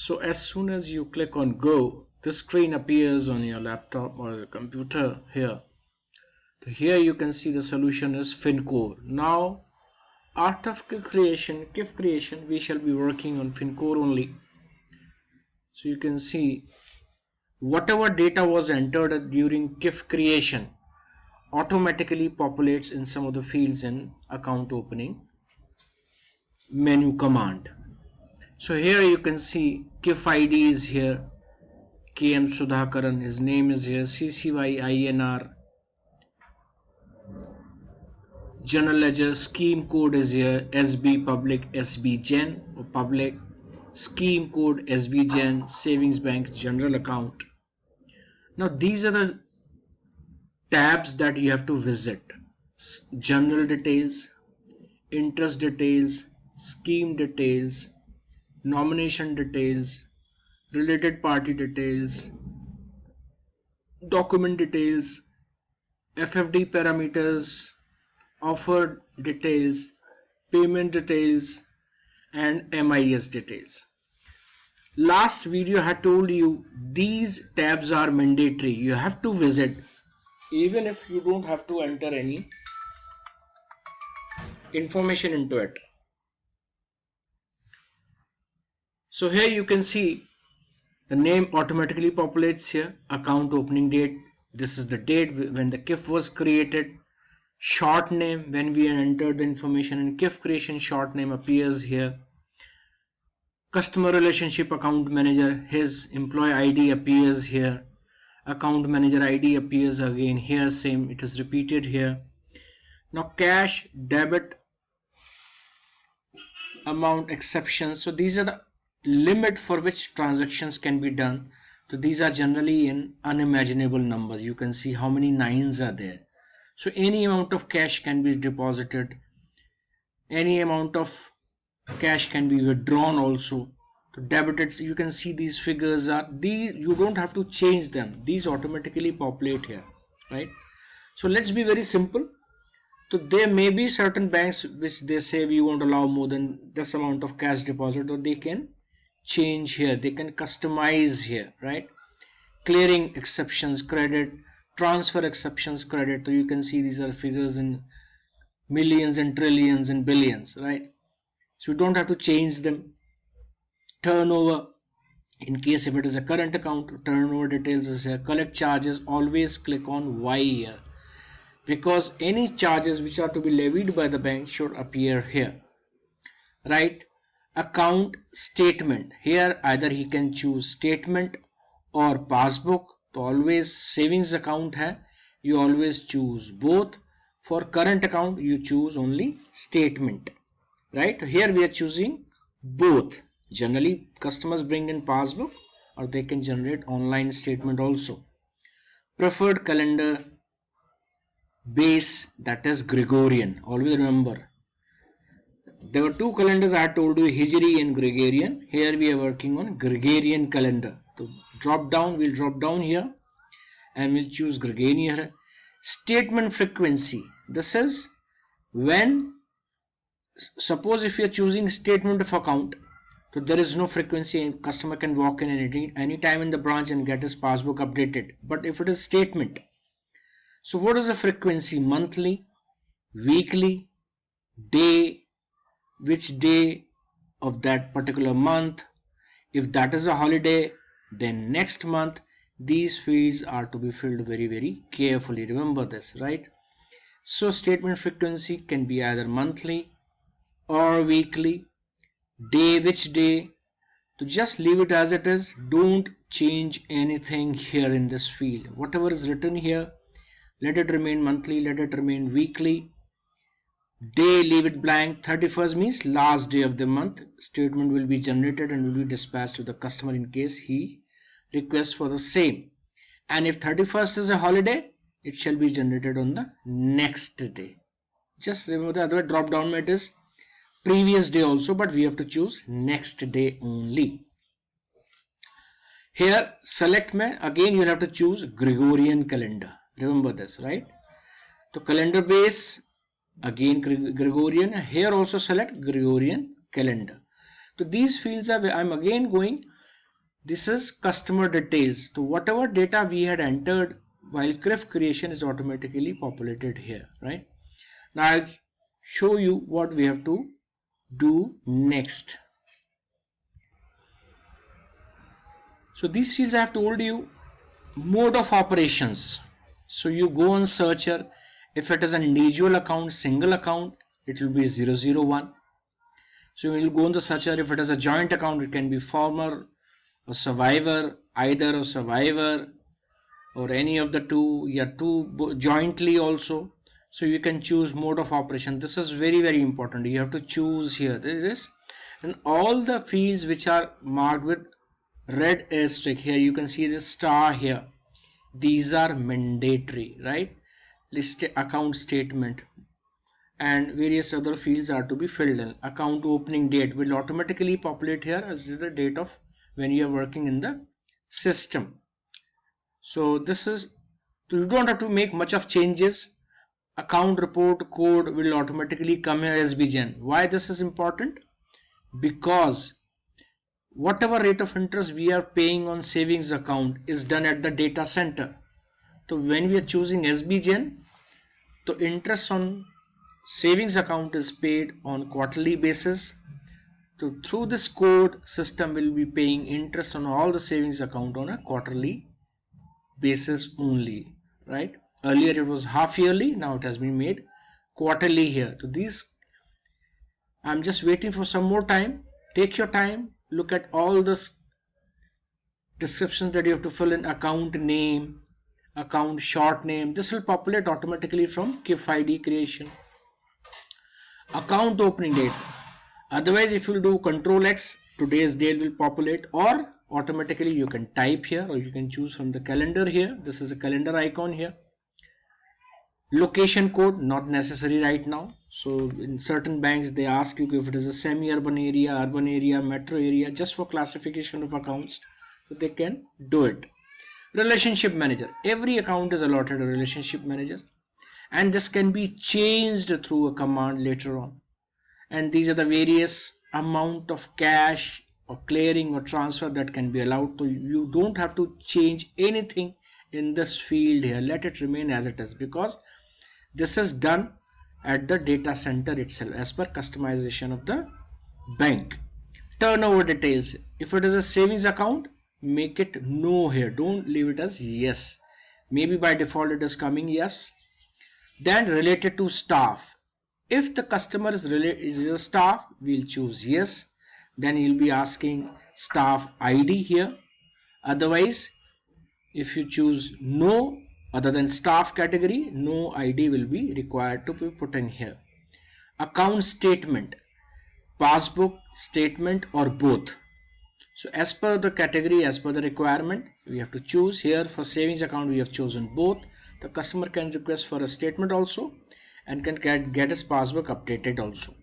So as soon as you click on go, this screen appears on your laptop or the computer here. So here you can see the solution is Finacle. Now after KIF creation, we shall be working on Finacle only. So you can see whatever data was entered during KIF creation automatically populates in some of the fields in account opening menu command. So here you can see KIF ID is here, KM Sudhakaran, his name is here, CCY INR, general ledger scheme code is here, SB public, SB gen or public, scheme code SB gen, savings bank general account. Now these are the tabs that you have to visit: general details, interest details, scheme details, nomination details, related party details, document details, FFD parameters, offer details, payment details, and MIS details. Last video I had told you these tabs are mandatory. You have to visit even if you don't have to enter any information into it. So here you can see the name automatically populates here, account opening date, this is the date when the KIF was created, short name when we entered the information in KIF creation, short name appears here, customer relationship account manager, his employee ID appears here, account manager ID appears again here, same, it is repeated here. Now cash, debit, amount, exceptions, so these are the limit for which transactions can be done. So these are generally in unimaginable numbers. You can see how many nines are there. So any amount of cash can be deposited, any amount of cash can be withdrawn also. So debited, you can see these figures are these, you don't have to change them, these automatically populate here, right? So let's be very simple. So there may be certain banks which they say we won't allow more than this amount of cash deposit, or they can change here, they can customize here, right? Clearing exceptions credit, transfer exceptions credit. So you can see these are figures in millions and trillions and billions, right? So you don't have to change them. Turnover, in case if it is a current account, turnover details is here. Collect charges, always click on Y here, because any charges which are to be levied by the bank should appear here, right? Account statement, here either he can choose statement or passbook. So always savings account hai, you always choose both. For current account you choose only statement, right? Here we are choosing both. Generally customers bring in passbook, or they can generate online statement also. Preferred calendar base, that is Gregorian, always remember. There were two calendars I had told you, Hijri and Gregorian. Here we are working on Gregorian calendar. So drop down, we'll drop down here and we'll choose Gregorian. Statement frequency, this is when, suppose if you are choosing statement of account, so there is no frequency and customer can walk in any time in the branch and get his passbook updated. But if it is statement, so what is the frequency? Monthly, weekly, day, which day of that particular month, if that is a holiday, then next month. These fields are to be filled very carefully, remember this, right? So statement frequency can be either monthly or weekly, day, which day. To just leave it as it is, don't change anything here in this field. Whatever is written here, let it remain monthly, let it remain weekly. Day, leave it blank. 31st means last day of the month. Statement will be generated and will be dispatched to the customer in case he requests for the same. And if 31st is a holiday, it shall be generated on the next day. Just remember the other drop down method is previous day also, but we have to choose next day only. Here select mein, again you will have to choose Gregorian calendar. Remember this, right? So calendar base, again Gregorian. Here also select Gregorian calendar. So these fields are, I'm again going This is customer details. So whatever data we had entered while CRIF creation is automatically populated here, right? Now I'll show you what we have to do next. So these fields I have told you mode of operations. So you go on searcher. If it is an individual account, single account, it will be 001. So you will go on the searcher. If it is a joint account, it can be former or survivor, either a survivor or any of the two, two jointly also. So you can choose mode of operation. This is very important. You have to choose here. This is, and all the fields which are marked with red asterisk here, you can see this star here. These are mandatory, right? List account statement and various other fields are to be filled in. Account opening date will automatically populate here as the date of when you are working in the system. So this is, you don't have to make much of changes. Account report code will automatically come here as SBGen. Why this is important? Because whatever rate of interest we are paying on savings account is done at the data center. So when we are choosing SBGen, the interest on savings account is paid on quarterly basis. So through this code, system will be paying interest on all the savings account on a quarterly basis only, right? Earlier it was half yearly, now it has been made quarterly here. So these, I'm just waiting for some more time. Take your time, look at all the descriptions that you have to fill in. Account name, account short name, this will populate automatically from KIF ID creation. Account opening date, otherwise if you do Control X, today's date will populate, or automatically you can type here, or you can choose from the calendar here. This is a calendar icon here. Location code, not necessary right now. So in certain banks they ask you if it is a semi-urban area, urban area, metro area, just for classification of accounts, so they can do it. Relationship manager, every account is allotted a relationship manager, and this can be changed through a command later on. And these are the various amount of cash or clearing or transfer that can be allowed. So you don't have to change anything in this field here. Let it remain as it is, because this is done at the data center itself as per customization of the bank. Turnover details, if it is a savings account, make it no here, don't leave it as yes. Maybe by default it is coming yes. Then related to staff, if the customer is a staff, we'll choose yes. Then he'll be asking staff ID here. Otherwise, if you choose no, other than staff category, no ID will be required to be put in here. Account statement, passbook statement, or both. So as per the category, as per the requirement, we have to choose. Here for savings account we have chosen both. The customer can request for a statement also and can get his passbook updated also.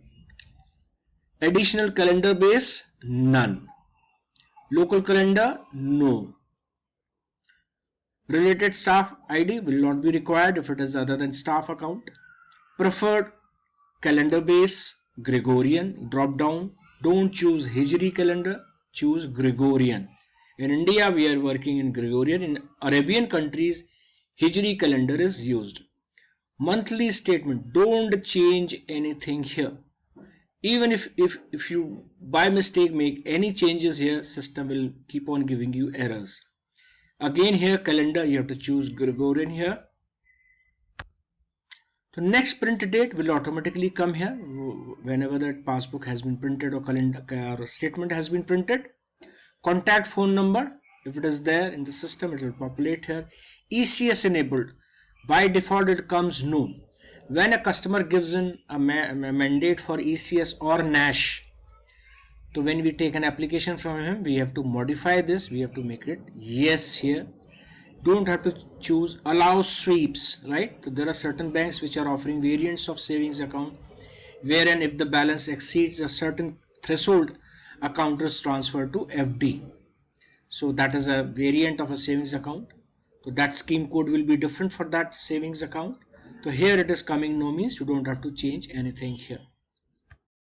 Additional calendar base, none. Local calendar, no. Related staff ID will not be required if it is other than staff account. Preferred calendar base, Gregorian. Drop down, don't choose Hijri calendar, choose Gregorian. In India we are working in Gregorian. In Arabian countries Hijri calendar is used. Monthly statement, don't change anything here. Even if you by mistake make any changes here, system will keep on giving you errors. Again here calendar, you have to choose Gregorian here. The next print date will automatically come here whenever that passbook has been printed or calendar or statement has been printed. Contact phone number, if it is there in the system, it will populate here. ECS enabled, by default it comes no. When a customer gives in a mandate for ECS or NASH, so when we take an application from him, we have to modify this, we have to make it yes here. Don't have to choose allow sweeps, right? So there are certain banks which are offering variants of savings account, wherein if the balance exceeds a certain threshold, account is transferred to FD. So that is a variant of a savings account. So that scheme code will be different for that savings account. So here it is coming no, means you don't have to change anything here.